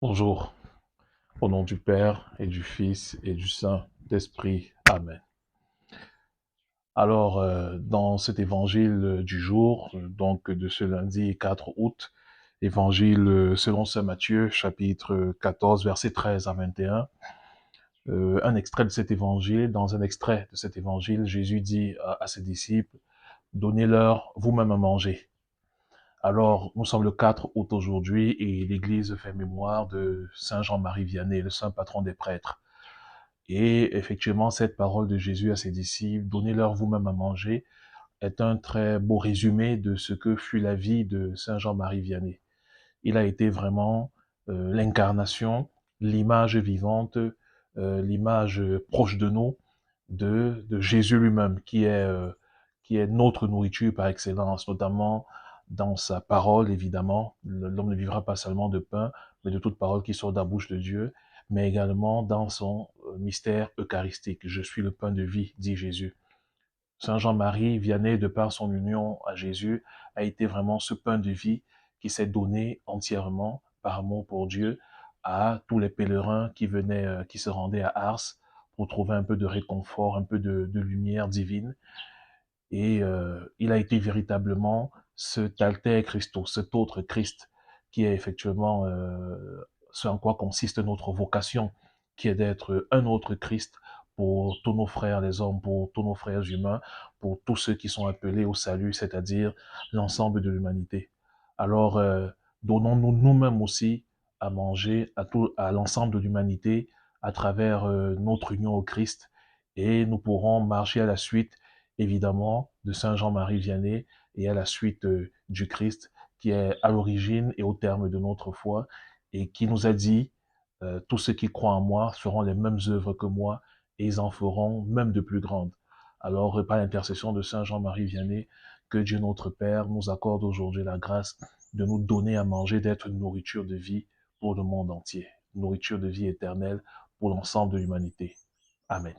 Bonjour, au nom du Père et du Fils et du Saint-Esprit. Amen. Alors, dans cet évangile du jour, donc de ce lundi 4 août, évangile selon saint Matthieu, chapitre 14, versets 13 à 21, un extrait de cet évangile, dans un extrait de cet évangile, Jésus dit à ses disciples, donnez-leur vous-même à manger. Alors, nous sommes le 4 août aujourd'hui et l'Église fait mémoire de Saint Jean-Marie Vianney, le saint patron des prêtres. Et effectivement, cette parole de Jésus à ses disciples, donnez-leur vous-même à manger, est un très beau résumé de ce que fut la vie de Saint Jean-Marie Vianney. Il a été vraiment l'incarnation, l'image vivante, l'image proche de nous de Jésus lui-même, qui est notre nourriture par excellence, notamment dans sa parole, évidemment. L'homme ne vivra pas seulement de pain, mais de toute parole qui sort de la bouche de Dieu, mais également dans son mystère eucharistique. Je suis le pain de vie, dit Jésus. Saint Jean-Marie Vianney, de par son union à Jésus, a été vraiment ce pain de vie qui s'est donné entièrement par amour pour Dieu à tous les pèlerins qui venaient, qui se rendaient à Ars pour trouver un peu de réconfort, un peu de lumière divine. Et il a été véritablement cet alter Christo, cet autre Christ, qui est effectivement ce en quoi consiste notre vocation, qui est d'être un autre Christ pour tous nos frères les hommes, pour tous nos frères humains, pour tous ceux qui sont appelés au salut, c'est-à-dire l'ensemble de l'humanité. Alors, donnons-nous nous-mêmes aussi à manger à l'ensemble de l'humanité à travers notre union au Christ, et nous pourrons marcher à la suite évidemment, de Saint Jean-Marie Vianney et à la suite du Christ, qui est à l'origine et au terme de notre foi, et qui nous a dit, tous ceux qui croient en moi feront les mêmes œuvres que moi, et ils en feront même de plus grandes. Alors, par l'intercession de Saint Jean-Marie Vianney, que Dieu notre Père nous accorde aujourd'hui la grâce de nous donner à manger, d'être une nourriture de vie pour le monde entier, nourriture de vie éternelle pour l'ensemble de l'humanité. Amen.